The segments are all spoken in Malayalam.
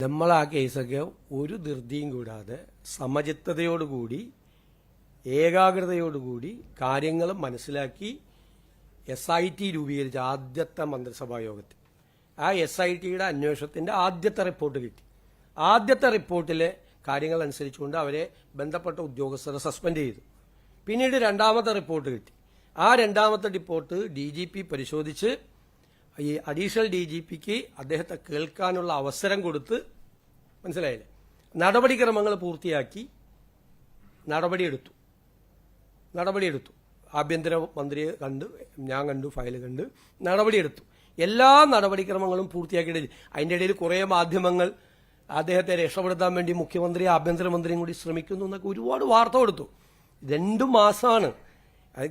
നമ്മൾ ആ കേസൊക്കെ ഒരു ധൃതിയും കൂടാതെ സമചിത്തതയോടുകൂടി ഏകാഗ്രതയോടുകൂടി കാര്യങ്ങൾ മനസ്സിലാക്കി SIT രൂപീകരിച്ച ആദ്യത്തെ മന്ത്രിസഭാ യോഗത്തിൽ ആ SITയുടെ അന്വേഷണത്തിന്റെ ആദ്യത്തെ റിപ്പോർട്ട് കിട്ടി. ആദ്യത്തെ റിപ്പോർട്ടിലെ കാര്യങ്ങൾ അനുസരിച്ചുകൊണ്ട് അവരെ ബന്ധപ്പെട്ട ഉദ്യോഗസ്ഥരെ സസ്പെൻഡ് ചെയ്തു. പിന്നീട് രണ്ടാമത്തെ റിപ്പോർട്ട് കിട്ടി. ആ രണ്ടാമത്തെ റിപ്പോർട്ട് DGP പരിശോധിച്ച് ഈ അഡീഷണൽ DGPക്ക് അദ്ദേഹത്തെ കേൾക്കാനുള്ള അവസരം കൊടുത്ത്, മനസ്സിലായില്ലേ, നടപടിക്രമങ്ങൾ പൂർത്തിയാക്കി നടപടിയെടുത്തു. ആഭ്യന്തര മന്ത്രിയെ കണ്ട്, ഞാൻ കണ്ടു, ഫയൽ കണ്ട് നടപടിയെടുത്തു. എല്ലാ നടപടിക്രമങ്ങളും പൂർത്തിയാക്കിയിട്ടില്ല. അതിൻ്റെ ഇടയിൽ കുറേ മാധ്യമങ്ങൾ അദ്ദേഹത്തെ രക്ഷപ്പെടുത്താൻ വേണ്ടി മുഖ്യമന്ത്രി ആഭ്യന്തരമന്ത്രിയും കൂടി ശ്രമിക്കുന്നു എന്നൊക്കെ ഒരുപാട് വാർത്ത കൊടുത്തു. 2 മാസമാണ്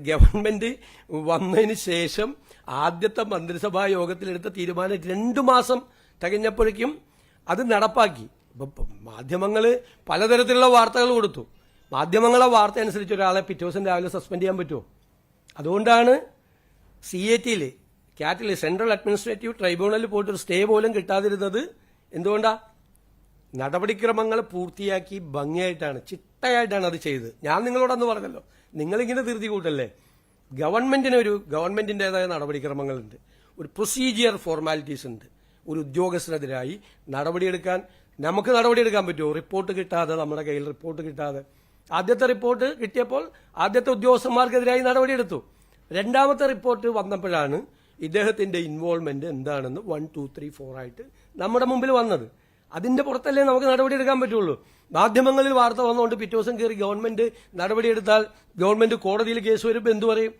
ഗവൺമെന്റ് വന്നതിന് ശേഷം ആദ്യത്തെ മന്ത്രിസഭാ യോഗത്തിലെടുത്ത തീരുമാനം. 2 മാസം തികഞ്ഞപ്പോഴേക്കും അത് നടപ്പാക്കി. മാധ്യമങ്ങൾ പലതരത്തിലുള്ള വാർത്തകൾ കൊടുത്തു. മാധ്യമങ്ങളെ വാർത്ത അനുസരിച്ച് ഒരാളെ പിറ്റേ ദിവസം രാവിലെ സസ്പെൻഡ് ചെയ്യാൻ പറ്റുമോ? അതുകൊണ്ടാണ് CATയിൽ ക്യാറ്റിൽ സെൻട്രൽ അഡ്മിനിസ്ട്രേറ്റീവ് ട്രൈബ്യൂണലിൽ പോയിട്ട് ഒരു സ്റ്റേ പോലും കിട്ടാതിരുന്നത്. എന്തുകൊണ്ടാ? നടപടിക്രമങ്ങൾ പൂർത്തിയാക്കി ഭംഗിയായിട്ടാണ്, ചിട്ടയായിട്ടാണ് അത് ചെയ്തത്. ഞാൻ നിങ്ങളോടന്ന് പറഞ്ഞല്ലോ, നിങ്ങളിങ്ങനെ ധൃതി കൂട്ടല്ലേ. ഗവൺമെന്റിന്റേതായ നടപടിക്രമങ്ങളുണ്ട്, ഒരു പ്രൊസീജിയർ ഫോർമാലിറ്റീസ് ഉണ്ട്. ഒരു ഉദ്യോഗസ്ഥനെതിരായി നമുക്ക് നടപടിയെടുക്കാൻ പറ്റുമോ? റിപ്പോർട്ട് കിട്ടാതെ, നമ്മുടെ കയ്യിൽ റിപ്പോർട്ട് കിട്ടാതെ. ആദ്യത്തെ റിപ്പോർട്ട് കിട്ടിയപ്പോൾ ആദ്യത്തെ ഉദ്യോഗസ്ഥന്മാർക്കെതിരായി നടപടിയെടുത്തു. രണ്ടാമത്തെ റിപ്പോർട്ട് വന്നപ്പോഴാണ് ഇദ്ദേഹത്തിന്റെ ഇൻവോൾവ്മെന്റ് എന്താണെന്ന് 1, 2, 3, 4 ആയിട്ട് നമ്മുടെ മുമ്പിൽ വന്നത്. അതിന്റെ പുറത്തല്ലേ നമുക്ക് നടപടിയെടുക്കാൻ പറ്റുള്ളൂ. മാധ്യമങ്ങളിൽ വാർത്ത വന്നുകൊണ്ട് പിറ്റേ ദിവസം കയറി ഗവൺമെന്റ് നടപടിയെടുത്താൽ ഗവൺമെന്റ് കോടതിയിൽ കേസ് വരുമ്പോൾ എന്തു പറയും?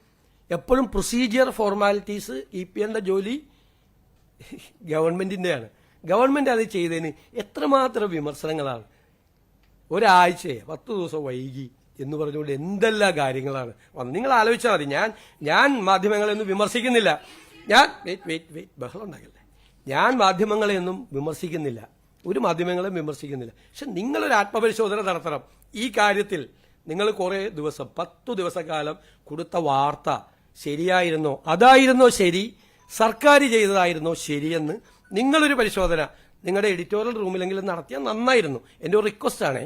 എപ്പോഴും പ്രൊസീജിയർ ഫോർമാലിറ്റീസ് EPLന്റെ ജോലി ഗവൺമെന്റിന്റെയാണ്. ഗവൺമെന്റ് അത് ചെയ്തതിന് എത്രമാത്രം വിമർശനങ്ങളാണ്. ഒരാഴ്ചയെ 10 ദിവസം വൈകി എന്ന് പറഞ്ഞുകൊണ്ട് എന്തെല്ലാം കാര്യങ്ങളാണ് വന്നത്. നിങ്ങൾ ആലോചിച്ചാൽ മതി. ഞാൻ മാധ്യമങ്ങളെയൊന്നും വിമർശിക്കുന്നില്ല. ബഹളം ഉണ്ടാകല്ലേ. ഞാൻ മാധ്യമങ്ങളെയൊന്നും വിമർശിക്കുന്നില്ല, ഒരു മാധ്യമങ്ങളെയും വിമർശിക്കുന്നില്ല. പക്ഷെ നിങ്ങളൊരു ആത്മപരിശോധന നടത്തണം. ഈ കാര്യത്തിൽ നിങ്ങൾ കുറേ ദിവസം, 10 ദിവസക്കാലം കൊടുത്ത വാർത്ത ശരിയായിരുന്നോ? അതായിരുന്നോ ശരി? സർക്കാർ ചെയ്തതായിരുന്നോ ശരിയെന്ന് നിങ്ങളൊരു പരിശോധന നിങ്ങളുടെ എഡിറ്റോറിയൽ റൂമിലെങ്കിലും നടത്തിയാൽ നന്നായിരുന്നു. എൻ്റെ ഒരു റിക്വസ്റ്റ് ആണേ.